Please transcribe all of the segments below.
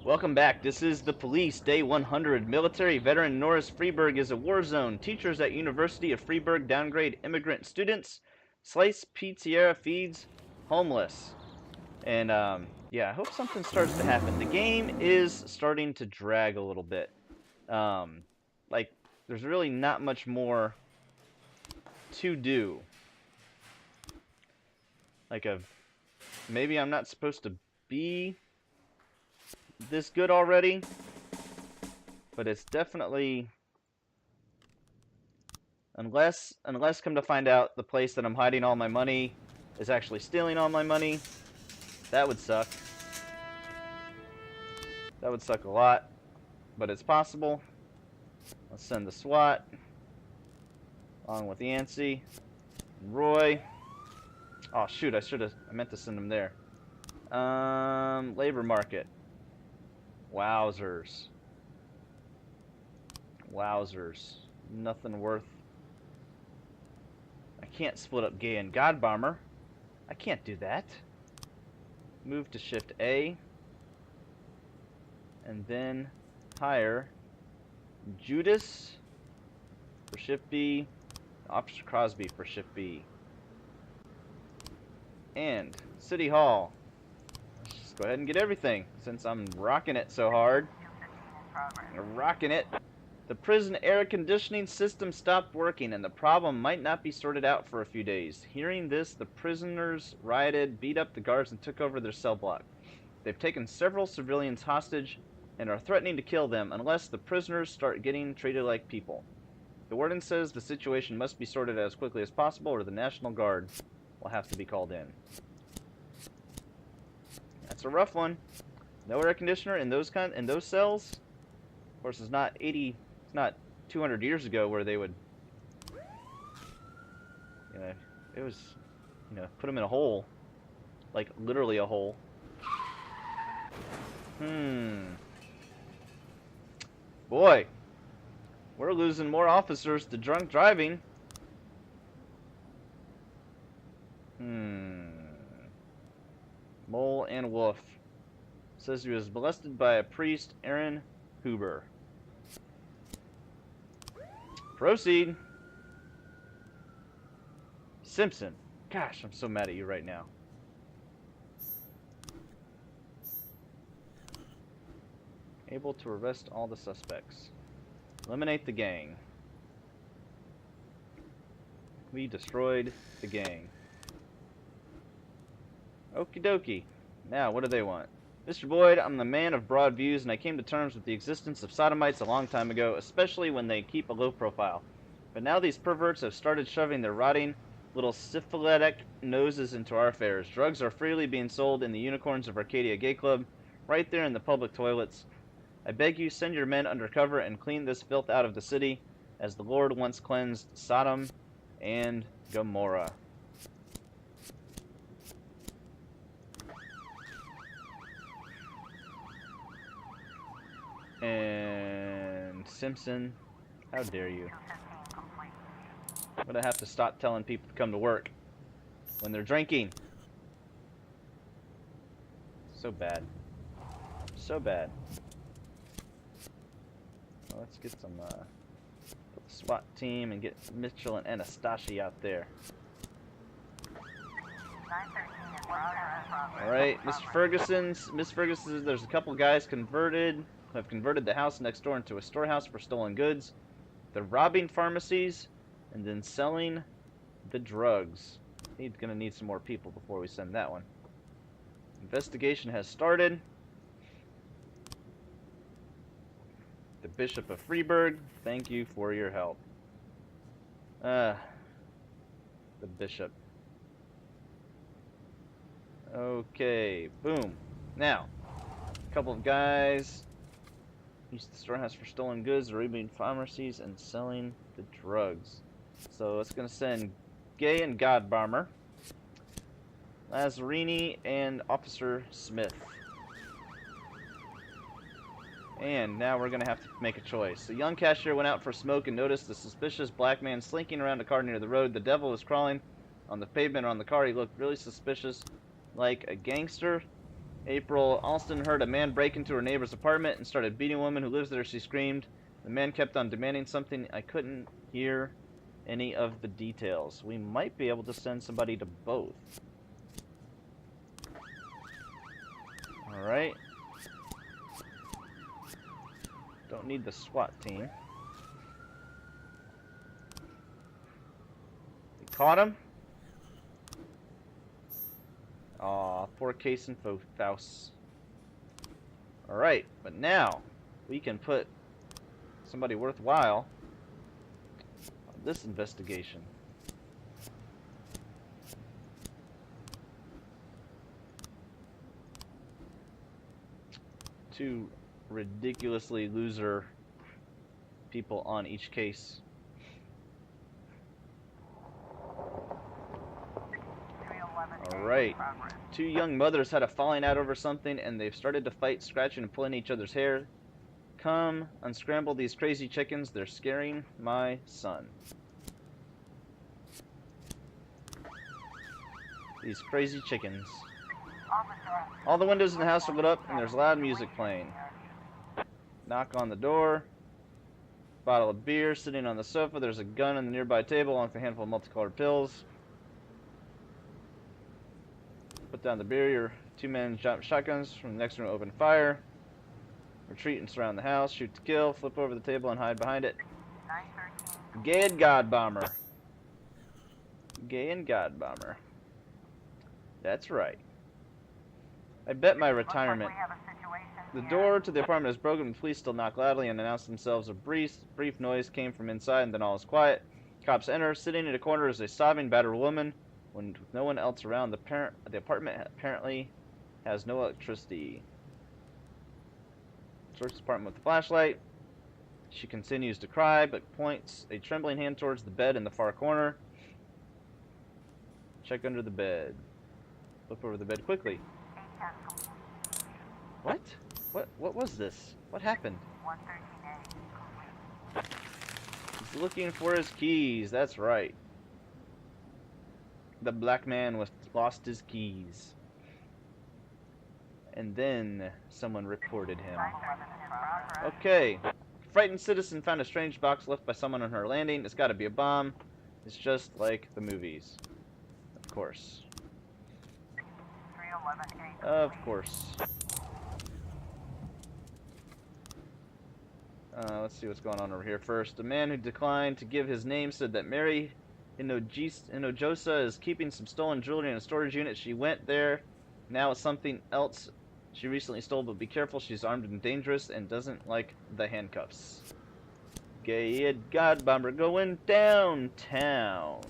Welcome back. This is the police, day 100. Military veteran Norris Freeburg is a war zone. Teachers at University of Freeburg downgrade immigrant students. Slice Pizzeria feeds homeless. And, yeah, I hope something starts to happen. The game is starting to drag a little bit. Like, there's really not much more to do. Like, maybe I'm not supposed to be this good already, but it's definitely, unless come to find out the place that I'm hiding all my money is actually stealing all my money, that would suck. That would suck a lot, but it's possible. Let's send the SWAT along with Yancey and Roy. Oh shoot, I meant to send them there. Labor market. Wowzers. Wowzers. Nothing worth. I can't split up Gay and Godbomber. I can't do that. Move to Shift A. And then hire Judas for Shift B. Officer Crosby for Shift B. And City Hall. Let's just go ahead and get everything since I'm rocking it so hard. Rocking it. The prison air conditioning system stopped working and the problem might not be sorted out for a few days. Hearing this, the prisoners rioted, beat up the guards, and took over their cell block. They've taken several civilians hostage and are threatening to kill them unless the prisoners start getting treated like people. The warden says the situation must be sorted out as quickly as possible or the National Guard will have to be called in. That's a rough one. No air conditioner in those cells. Of course, it's not 200 years ago where they would, it was, put them in a hole, like literally a hole. Boy, we're losing more officers to drunk driving. Mole and Wolf says he was molested by a priest, Aaron Huber. Proceed. Simpson. Gosh, I'm so mad at you right now. Able to arrest all the suspects. Eliminate the gang. We destroyed the gang. Okie dokie. Now, what do they want? Mr. Boyd, I'm the man of broad views, and I came to terms with the existence of sodomites a long time ago, especially when they keep a low profile. But now these perverts have started shoving their rotting little syphilitic noses into our affairs. Drugs are freely being sold in the Unicorns of Arcadia Gay Club, right there in the public toilets. I beg you, send your men undercover and clean this filth out of the city, as the Lord once cleansed Sodom and Gomorrah. And Simpson, how dare you? I'm gonna have to stop telling people to come to work when they're drinking. So bad. So bad. Well, let's get some, put the SWAT team and get Mitchell and Anastasia out there. Alright, Miss Ferguson, there's a couple guys who have converted the house next door into a storehouse for stolen goods. They're robbing pharmacies and then selling the drugs. Gonna need some more people before we send that one. Investigation has started. The Bishop of Freeburg, thank you for your help. The Bishop. Okay, boom. Now, a couple of guys use the storehouse for stolen goods, robbing pharmacies, and selling the drugs. So it's going to send Gay and Godbomber, Lazzarini, and Officer Smith. And now we're going to have to make a choice. The young cashier went out for a smoke and noticed a suspicious black man slinking around a car near the road. The devil was crawling on the pavement or on the car. He looked really suspicious, like a gangster. April Alston heard a man break into her neighbor's apartment and started beating a woman who lives there. She screamed. The man kept on demanding something. I couldn't hear any of the details. We might be able to send somebody to both. Alright. Don't need the SWAT team. We caught him. Aw, poor Case and Faust. Alright, but now we can put somebody worthwhile on this investigation. Two ridiculously loser people on each case. Alright. Two young mothers had a falling out over something and they've started to fight, scratching and pulling each other's hair. Come, unscramble these crazy chickens. They're scaring my son. These crazy chickens. All the windows in the house are lit up and there's loud music playing. Knock on the door. Bottle of beer sitting on the sofa. There's a gun on the nearby table along with a handful of multicolored pills. Put down the beer. Your two men drop shotguns from the next room, open fire. Retreat and surround the house. Shoot to kill. Flip over the table and hide behind it. Gay and Godbomber. Gay and Godbomber. That's right. I bet my retirement. The door to the apartment is broken. The police still knock loudly and announce themselves. A brief noise came from inside, and then all is quiet. Cops enter. Sitting in a corner is a sobbing, battered woman. When with no one else around, the apartment apparently has no electricity. Searches the apartment with a flashlight. She continues to cry, but points a trembling hand towards the bed in the far corner. Check under the bed. Flip over the bed quickly. What? What was this? What happened? He's looking for his keys. That's right. The black man lost his keys. And then someone reported him. Okay. Frightened citizen found a strange box left by someone on her landing. It's got to be a bomb. It's just like the movies. Of course. Of course. Let's see what's going on over here first. A man who declined to give his name said that Mary Hinojosa is keeping some stolen jewelry in a storage unit. She went there. Now it's something else she recently stole, but be careful. She's armed and dangerous and doesn't like the handcuffs. Gay and Godbomber going downtown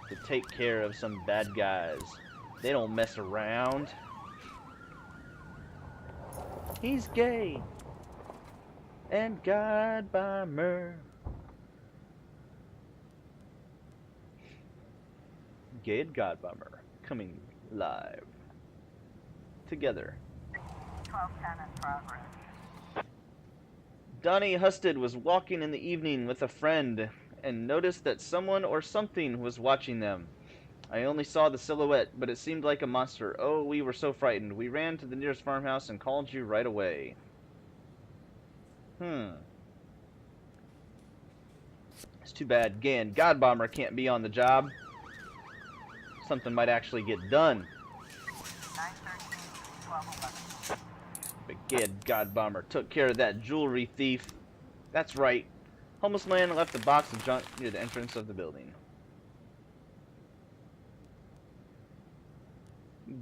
to take care of some bad guys. They don't mess around. He's gay and Godbomber. Gay and Godbomber coming live together. 1210 in progress. Donnie Husted was walking in the evening with a friend and noticed that someone or something was watching them. I only saw the silhouette, but it seemed like a monster. Oh, we were so frightened. We ran to the nearest farmhouse and called you right away. It's too bad Gay and Godbomber can't be on the job. Something might actually get done. 913, 1211. But Gay and Godbomber took care of that jewelry thief. That's right. Homeless man left a box of junk near the entrance of the building.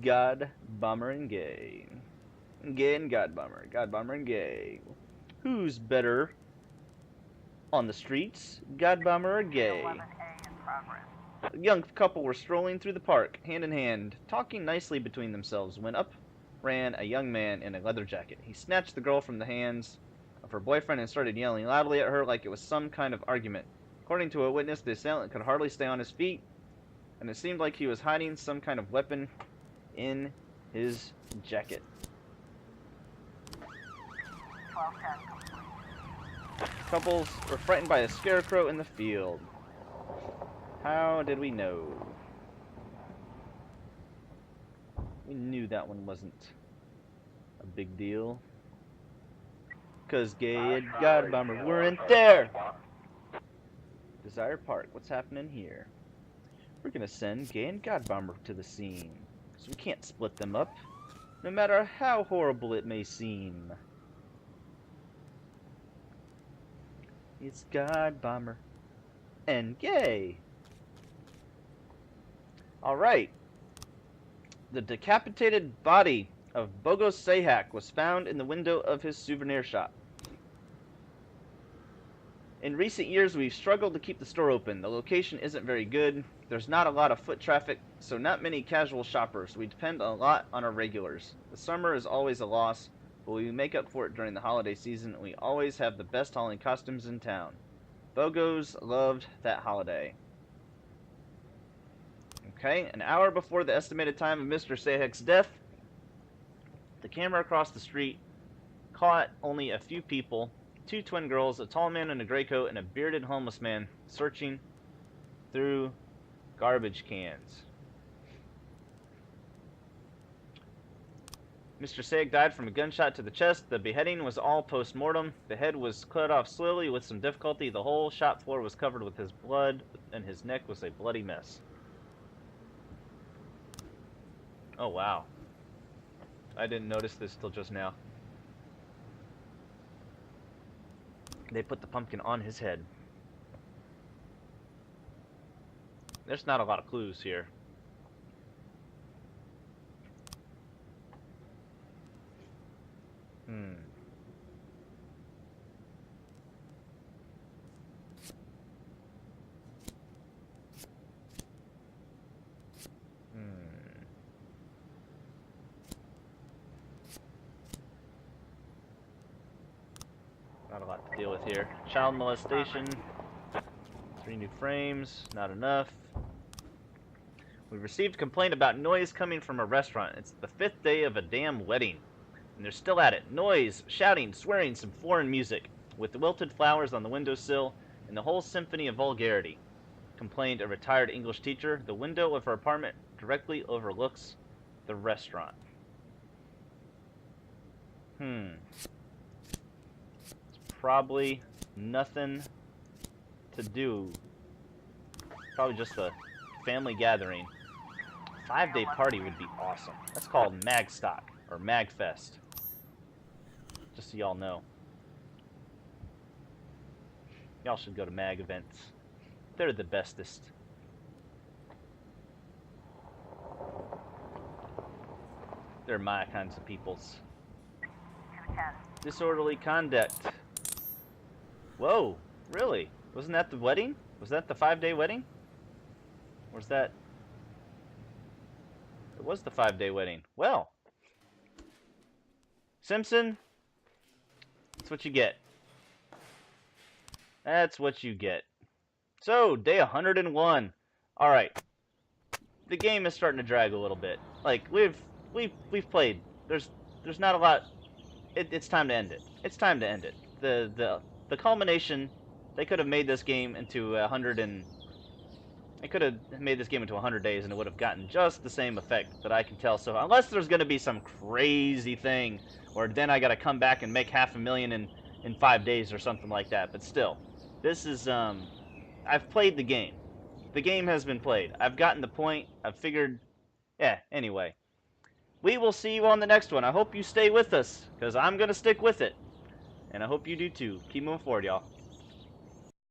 Godbomber and Gay. Gay and Godbomber. Godbomber and Gay. Who's better on the streets? Godbomber or Gay? 11A in progress. A young couple were strolling through the park, hand in hand, talking nicely between themselves, when up ran a young man in a leather jacket. He snatched the girl from the hands of her boyfriend and started yelling loudly at her like it was some kind of argument. According to a witness, the assailant could hardly stay on his feet, and it seemed like he was hiding some kind of weapon in his jacket. 1210 complete. Couples were frightened by a scarecrow in the field. How did we know? We knew that one wasn't big deal. Cause Gay and Godbomber weren't there! Desire Park, what's happening here? We're gonna send Gay and Godbomber to the scene. Cause we can't split them up, no matter how horrible it may seem. It's Godbomber and Gay. Alright. The decapitated body of Bogo Sahak was found in the window of his souvenir shop. In recent years, we've struggled to keep the store open. The location isn't very good. There's not a lot of foot traffic, so not many casual shoppers. We depend a lot on our regulars. The summer is always a loss, but we make up for it during the holiday season, and we always have the best Halloween costumes in town. Bogos loved that holiday. Okay, an hour before the estimated time of Mr. Sahak's death, the camera across the street caught only a few people, 2 twin girls, a tall man in a gray coat, and a bearded homeless man searching through garbage cans. Mr. Sahak died from a gunshot to the chest. The beheading was all post-mortem. The head was cut off slowly with some difficulty. The whole shop floor was covered with his blood, and his neck was a bloody mess. Oh, wow. I didn't notice this till just now. They put the pumpkin on his head. There's not a lot of clues here. Not a lot to deal with here. Child molestation. 3 new frames. Not enough. We received a complaint about noise coming from a restaurant. It's the 5th day of a damn wedding. And they're still at it. Noise, shouting, swearing, some foreign music. With the wilted flowers on the windowsill and the whole symphony of vulgarity. Complained a retired English teacher. The window of her apartment directly overlooks the restaurant. Probably nothing to do. Probably just a family gathering. 5-day party would be awesome. That's called Magstock or Magfest. Just so y'all know. Y'all should go to mag events. They're the bestest. They're my kinds of peoples. 210. Disorderly conduct. Whoa, really? Wasn't that the wedding? Was that the 5-day wedding? Or was that... It was the 5-day wedding. Well. Simpson. That's what you get. That's what you get. So, day 101. Alright. The game is starting to drag a little bit. Like, we've played. There's not a lot. It's time to end it. It's time to end it. The culmination, they could have made this game into 100 and... They could have made this game into 100 days and it would have gotten just the same effect that I can tell. So unless there's going to be some crazy thing, or then I got to come back and make $500,000 in 5 days or something like that. But still, this is, I've played the game. The game has been played. I've gotten the point. I've figured, yeah, anyway. We will see you on the next one. I hope you stay with us, because I'm going to stick with it. And I hope you do too. Keep moving forward, y'all.